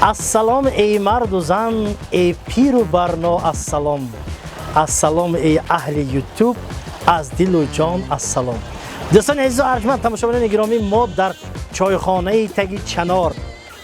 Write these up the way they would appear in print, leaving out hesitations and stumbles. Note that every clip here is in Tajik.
السلام ای مرد و زن، ای پیر و برنا السلام. السلام ای اهل یوتیوب، از دل و جان السلام. دوستان عزیز و ارجمند تماشاگران گرامی، ما در چایخانه تگی چنار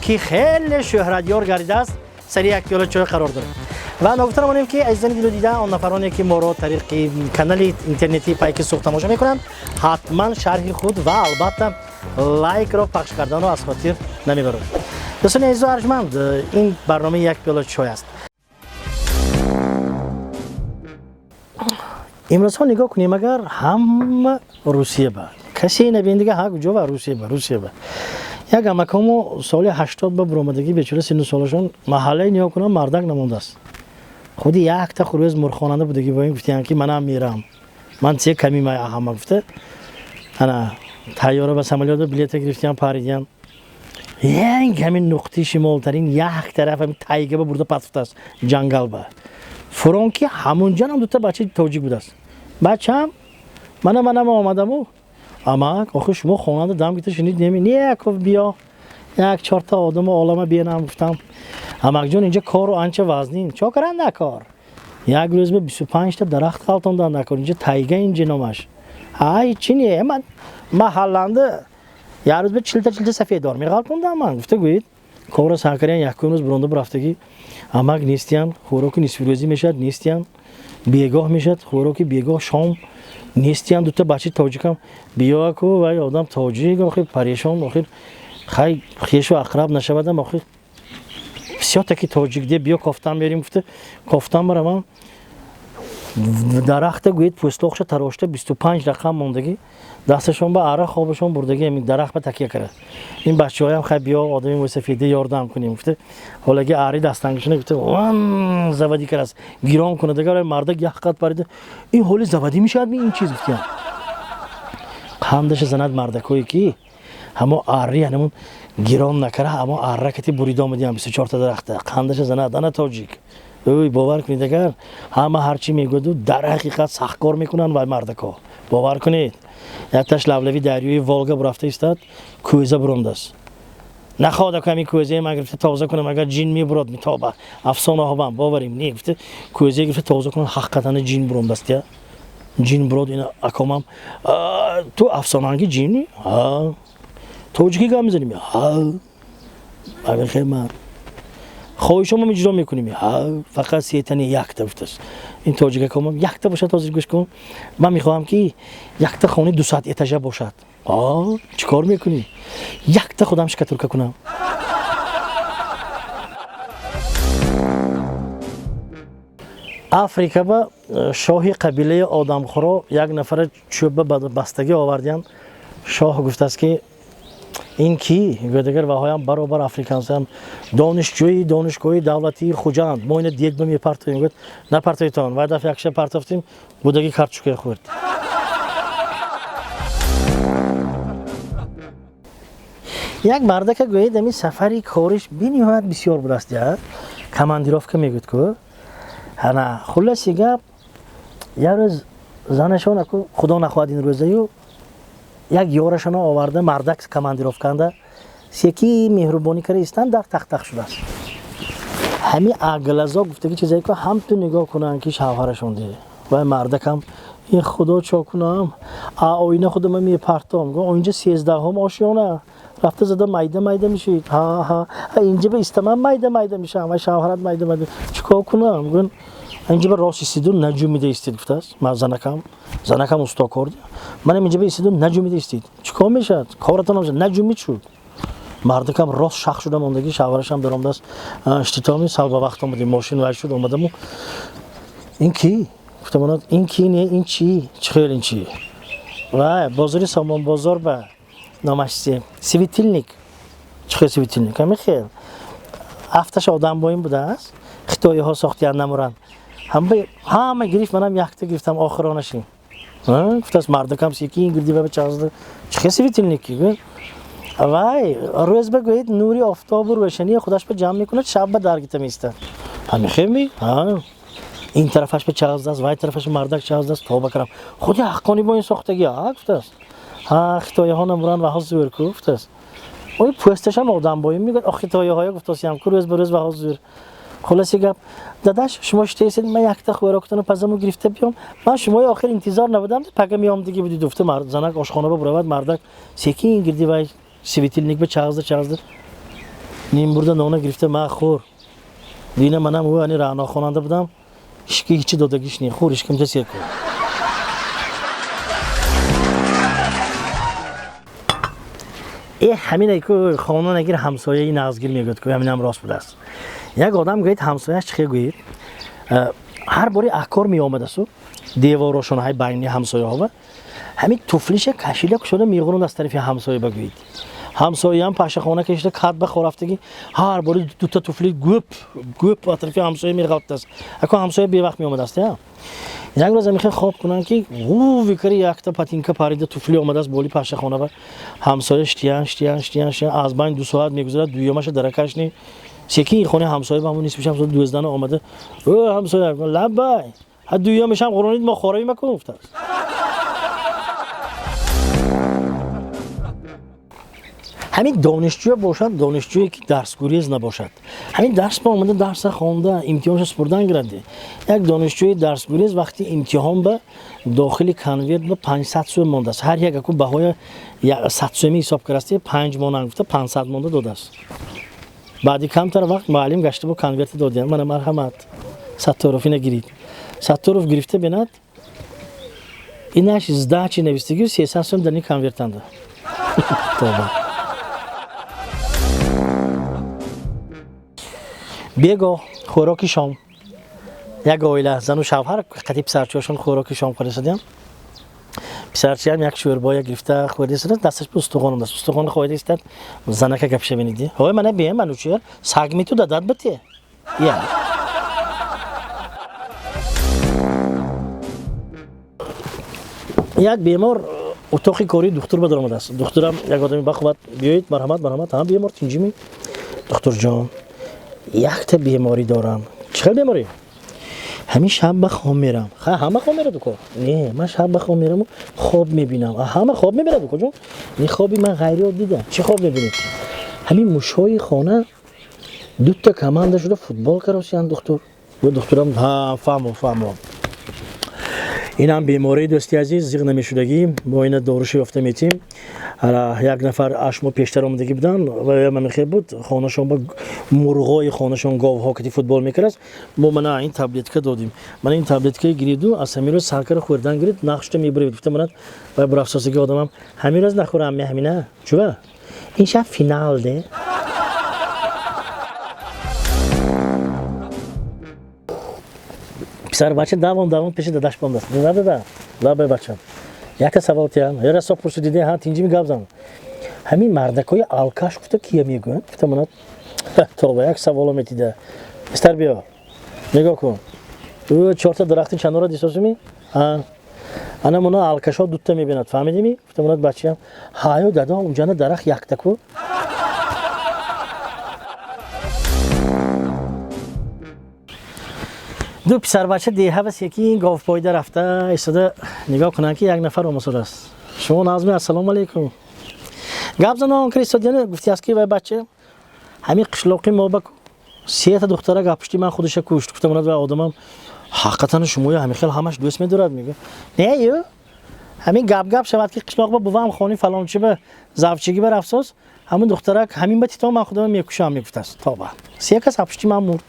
که خیلی شهرتیار گردیده است سر یک پیاله چای قرار داریم و نگفتم مانیم که عزیزان دل و دیده آن نفرانی که ما را طریق کانال اینترنتی پایک سوخت تماشا میکنند حتما شرح خود و البته لایک را پخش کردن رو از خاطر نمیبرند. دوستان عزیز و ارجمند، این برنامه یک پیاله چای است. امروز ها نگاه کنیم اگر هم روسیه با کسی نبین دیگه ها کجا با روسیه با یک مکانو سال 80 با برآمدگی بیچاره سن سالشون محله نیا کنم مردک نمونده است. خودی یک تا خروز مرخواننده بودگی با این گفتن که منم میرم، من چه کمی ما اهم گفته انا طیاره با سمالیات بلیط گرفتم پریدم. این همین نقطه شمال ترین یک طرف همین تایگه با برده پس است جنگل با فرانکی همونجا هم دو تا بچه توجیک بود است. بچه‌م منم آمدم و اما آخه شما خواننده دم گیت شنید نه بیا یک چهار تا آدم عالمه بیانم گفتم اما جون اینجا کار رو انچه وزنین چا کردن نکار یک روز به 25 تا درخت خالتوندن نکار اینجا تایگه اینجا نامش های چی نیه من محلنده یک روز به 40 تا سفید دار میخالتوندم من گفته گوید کار ساکریان یک روز برونده برفتگی اما نیستیم خوراکی نصف روزی میشد نیستیم بیگاه میشد خوراکی بیگاه شام نیستیم دو تا بچه تاجیکم بیا کو و آدم تاجیک آخه پریشان آخه خیلی خیش و اقرب نشودم آخه بسیار تکی تاجیک دی بیا کافتم بریم گفته کافتم برام درخت گوید پوستوخش تراشته 25 رقم موندگی دستشون به عرق خوابشون بردگی همین درخت به تکیه کرده این بچه‌ها هم خیلی بیا آدمی وسفیده یاردم کنیم گفته حالا که عری دستنگشونه گفته وان زودی کرد است گیرام کنه دیگه مرد یک قد پریده این حالی زودی میشد می این چیز گفتم خندش زند مردکوی کی همو عری همون گیرام نکره اما عرکتی بریده آمدیم 24 تا درخت خندش زند انا تاجیک اوی باور کنید اگر همه هرچی میگود در حقیقت سخت کار میکنن و مردکا باور کنید یکتاش لولوی دریای والگا برفته استاد کوزه برونده است نخواد کمی کوزه ما گرفته تازه کنم اگر جین میبرد میتابه افسانه ها بام باوریم نه گفته کوزه گرفته تازه کنن حقیقتا جین برونده است یا جین برود اینا اکامم تو افسانه انگی جینی ها توجیکی گام میزنیم ها اگر خیر من خوی شما میجرا میکنیم فقط سیتنی یک تا است این توجیه کنم یک تا باشه تازه گوش کن من میخوام که یک تا خونه 200 اتاژه باشد چیکار میکنی یک تا خودم شکترکه کنم افریقا با شاه قبیله آدمخورا یک نفر چوب بستگی آوردن شاه گفته است که این کی گودگر و هایم برابر افریقانس هم دانشگاهی دولتی خوجند ما اینو دیگ بمی پرتیم گفت نه پرتایتان و دفعه یک شب پرتافتیم بودگی کارچوکه خورد یک مرد که گوید می سفری کارش بنیهایت بسیار بود است کماندیروفکا میگوید که انا خلاصی گپ یه روز زنشون خدا نخواد این روزه یک یارشون آورده مردک کماندیروفکنده سیکی مهربانی کرده استان در تخت شده است همین اگلزا گفته که چیزایی که هم تو نگاه کنن که شوهرشون دیده و مردک هم این خدا چا کنم آینه خودم می پرتام گفت اینجا 13 آشیانه رفته زده مایده میشید ها اینجا به استمام مایده میشه و شوهرت مایده چیکار کنم گفت اینجا به راست استیدون نجوم میده استید گفته است من زنکم استا کرد من اینجا به استیدون نجوم میده استید چیکار میشد کارتون نجوم میشد مردکم راست شخ شده موندگی شوهرش هم درآمده است اشتتامی سال با وقت اومد ماشین ور شد اومدم این کی گفتم این کی نه این چی خیلی این چی و بازاری سامان بازار به نامش سویتیلنیک چه سویتیلنیک هم خیلی هفتش آدم با این بوده است خطایی ها ساختیان نمورن همه گریف منم یک تا گرفتم آخرانشیم گفت از مردکم سیکی این گردی به چازده چه سویتیلنیکی وای روز بگوید نوری آفتاب و روشنی خودش به جمع میکنه شب به درگیته میسته همین خیلی این طرفش به چغز است وای طرفش مردک چغز است توبه کردم خود حقانی با این ساختگی ها گفته است ها خطای ها نمران و حضور گفته است اون پوستش هم آدم بایم میگه آخه خطای های گفته است هم روز به روز و حضور خلاصی گپ داداش شما شتیسید من یک تا خوراکتون پزمو گرفته بیام من شما آخر انتظار نبودم پگه میام دیگه بدی دفته مرد زنک آشخانه برود مردک سکی گردی وای سویتیلنیک به چغز نیم برده نونه گرفته ما خور دینه منم او انی رانا خواننده بودم هیچی دادگیش نی خورش کم تسیر کو ای همین ایکو خانون اگر همسایه ای نازگیر میگد که همین هم راست بوده است یک آدم گوید همسایه‌اش چخه گوید هر باری اکار می آمده سو دیوارشون های بینی همسایه ها و همین توفلیش کشیده شده میغرون از طرف همسایه بگوید همسایه هم پشه خانه کشیده کات بخورافتگی هر باری دو تا توفلی گوپ از طرف همسایه میغلط است اکو همسایه بی وقت می آمده است یا یک روز میخواد خواب کنن که او ویکری یک تا پاتینکا پریده توفلی آمده است بولی پشه خانه و همسایه شتیان از بین 2 ساعت میگذره دویمش درکش نی سکی خونه همسایه بهمون نیست میشم 12 آمده او همسایه لبای حد دویمش هم قرونید ما خورایی مکن گفته است همین دانشجو باشد دانشجویی که درس گریز نباشد همین درس با اومده درس خوانده امتحانش سپردن گرفته یک دانشجوی درس گریز وقتی امتحان به داخل کنورت به 500 سو مونده است هر یک اکو بهای 100 سومی حساب کرده 5 مون گفته 500 مونده داده است بعدی کمتر وقت معلم گشته با کنورت دادیم من مرحمت 100 طرفی نگیرید 100 طرف گرفته بنات اینش زده چی نوشتگی 300 سوم در این کنورت انده بیگاه خوراکی شام یک عائله زن و شوهر قطعی پسرچه‌هاشون خوراکی شام خورده پسرچه هم یک شوربای گرفته خورده است دستش به استخوان است استخوان خورده است زنک گپ شنیدی های من بیم منو چیه سگ می تو دادت بته یا یک بیمار اتاقی کاری دکتر به در آمده است دکترم یک آدمی بخواد بیایید مرحمت هم بیمار تینجیمی دکتر جان یک تا بیماری دارم چه بیماری همین شب بخوام میرم همه خواب میره دکتر نه من شب بخوام میرم خواب میبینم همه خواب میبینه دکتر جون این خوابی من غیر عادی دیدم چه خواب میبینید همین موشای خانه 2 تا کمانده شده فوتبال کردن دکتر و دکترم فهمم این هم بیماری دوستی عزیز زیغ نمیشدگی با این داروش یافته میتیم یک نفر اشما پیشتر آمدگی بودن و من خیلی بود خانه‌شون با مرغای خانه‌شون گاوها که فوتبال میکرد ما من این تبلیت که دادیم من این تبلیت که گریدو از همین روز سرکر خوردن گرید نقشته میبرید گفتم من و برافساسگی آدمم همین روز نخورم همینه چوبه این شب فینال ده پسر بچه دوام پیش داداش بام دست دادا لابه بچم یک سوال تیان یه رسا پرسیدی ها تینجی میگم همین مردکای آلکاش گفته کیه میگن گفتم من تو یک سوال میتیده استر بیا نگاه کن او 4 تا درخت چنارا دیسوسمی انا مونا آلکاشا 2 تا میبیند فهمیدی می گفتم من بچه‌ام هایو دادا اونجا درخت یک تکو دو پسر بچه دیه بس یکی این گاو پایده رفته ایستاده نگاه کنن که یک نفر مسئول است شما نازمی السلام علیکم گپ زنان کریستادیان گفتی از کی وای بچه همین قشلاقی ما بکو 3 تا دختره گپشتی من خودش کشت گفتم من آدمم حقیقتا شما همین خیلی همش دوست می‌دارد میگه نه یو همین گپ شود که قشلاق با بوام خونی فلان چه به زوجگی بر افسوس همون دختره همین بتی تا من خودم میکشم میگفت است تا با 3 کس گپشتی من مرد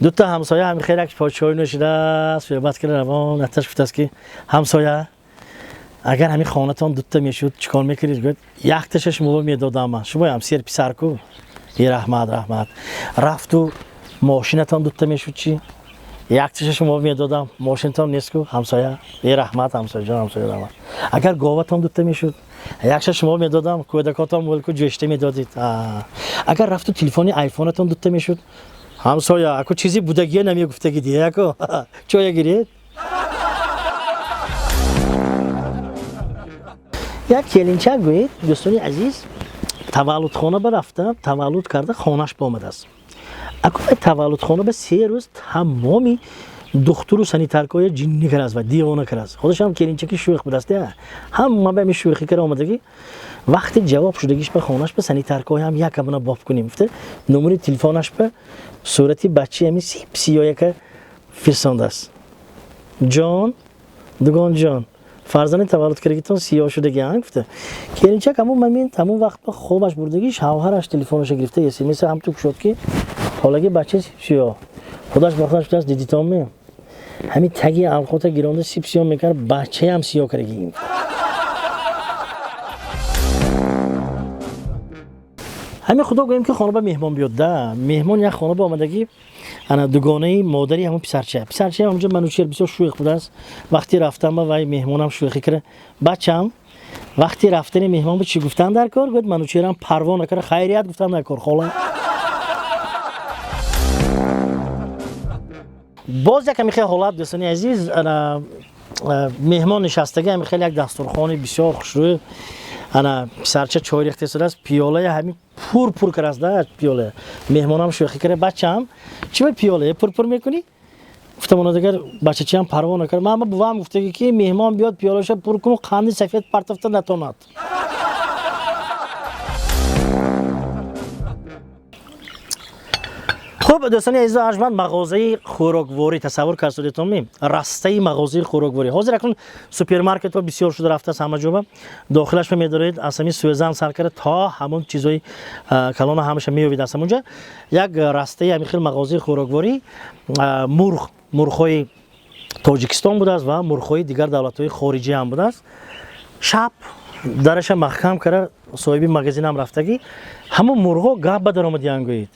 2 تا همسایه همین خیر یک پاچای نوشیده است صحبت کردن روان اتش گفت است که همسایه اگر همین خانه‌تان 2 تا میشد چیکار میکردید گفت یک تاشش موبایل میدادم من شما هم سیر پسر کو یه رحمت رفت و ماشینتان 2 تا میشد چی یک تاشش موبایل میدادم ماشینتان نیست کو همسایه یه رحمت همسایه جان همسایه رحمت اگر گاوتان 2 تا میشد یک تاشش موبایل میدادم کودکاتان موبایل کو جشته میدادید اگر رفت و تلفنی آیفونتان 2 تا میشد همسایه اکو چیزی بودگیه نمیگفتگی دیگه اکو چویا گیرید یک کلینچه گوید دوستانی عزیز таваллудхона барафта, таваллуд карда, хонаш ба омадааст. Акои таваллудхона ба 3 рӯз тамоми духтуру санитаркоя ҷиннӣ кардааст ва дивона кардааст. Худашам келинчаки шӯх будааст. Ҳама ба ин шӯхӣ кара омадагӣ. Вақти ҷавоб шудагиш ба хонаш ба санитаркоя ҳам як абуна боб кунем. Гуфта номери телефонаш ба сурати бачи ҳами сиёяка фирсондааст. Ҷон, дугон ҷон, фарзанди таваллудкардагитон сиёҳ шудагиам. Гуфта келинчак ҳамон момент ҳамон вақт ба хобаш бурдагиш ҳавҳараш телефонашо гирифта смс ҳамту кушод ки ҳолаги бача сиёҳ. Худаш ба худаш гуфтааст дидитонме ҳамин таги алқота гиронда сип сиёҳ мекард бачаям сиёҳ кардагием. ҳамин худо гӯем ки хона ба меҳмон биёд да. Меҳмон як хона ба омадагӣ ана дугонаи модари ҳамон писарча. Писарчаам ҳамҷо манӯчер бисёр шӯх будааст. Вақти рафтан ба вай меҳмонам шӯхӣ кара. Бачам вақти рафтани меҳмон ба чӣ гуфтан дар кор? Гӯяд манӯчерам парво накара хайрият гуфтан дар кор хола. боз як ҳамин хел ҳолат дӯстони азиз меҳмон нишастаги ҳамин хел як дастурхони бисёр хушрӯй ана писарча чой рехта шудааст пиёлаи ҳамин пур кардааст да пиёла меҳмонам шӯхӣ кара бачаам чӣ ба пиёлае пур мекунӣ гуфтам она дигар бачачаам парво накард ман ба бувам гуфтаги ки меҳмон биёд пиёлаша пур кун қанди сафед партофта натонад. خب دوستان عزیز و ارجمند مغازه خوراکواری تصور کردید می راسته مغازه خوراکواری حاضر اکنون سوپرمارکت و بسیار شده رفته است همه جا داخلش می‌دارید اصلا سوزن سر کرده تا همون چیزای کلان همش میوید است اونجا یک راسته همین خیلی مغازه خوراکواری مرغ‌های تاجیکستان بوده است و مرغ‌های دیگر دولت‌های خارجی هم بوده است شب درش محکم کرده صاحب مغازه هم رفتگی همون مرغ‌ها گپ به درآمدی انگوید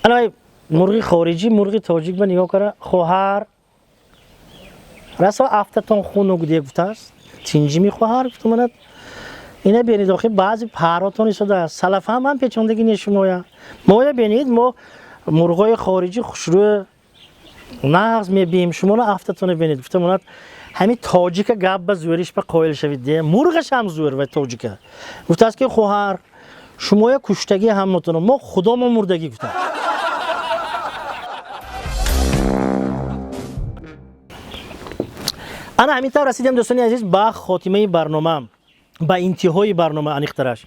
الان مرغی خارجی مرغی تاجیک به نگاه کرده خواهر راستا افتتون خونو گدی گفته است چینجی خواهر گفته مند اینا بینید آخه بعضی پراتون ایستاده سلف هم پیچوندگی نشون ما بینید ما مرغای خارجی خوشرو نغز میبیم شما نه افتتون بینید گفته مند همین تاجیک گپ به زوریش به قائل شوید دیگه مرغش هم زور و تاجیک گفته است که خواهر شما یا کشتگی هم نتونم ما خدا ما مردگی گفته انا همینطور رسیدیم دوستان عزیز با خاتمه برنامه با انتهای برنامه انیخترش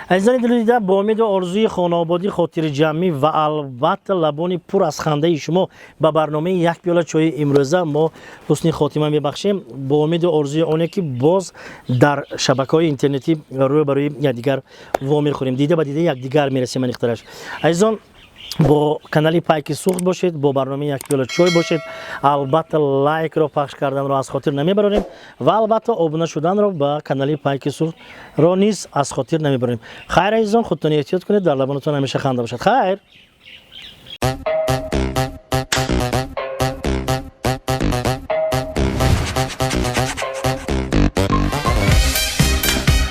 عزیزان دل دیده با امید و آرزوی خانوادگی خاطر جمعی و البته لبانی پر از خنده شما با برنامه یک پیاله چای امروزه ما حسن خاتمه میبخشیم با امید و آرزوی اونه که باز در شبکه‌های اینترنتی روی برای یکدیگر وام میخوریم دیده با دیده یکدیگر میرسیم انیخترش عزیزان با کانال پایک سوخت باشید با برنامه یک پیاله چای باشید البته لایک رو پخش کردن رو از خاطر نمیبریم و البته ابونه شدن رو با کانال پایک سوخت رو نیز از خاطر نمیبریم خیر عزیزان خودتون احتیاط کنید در لبانتون همیشه خنده باشد خیر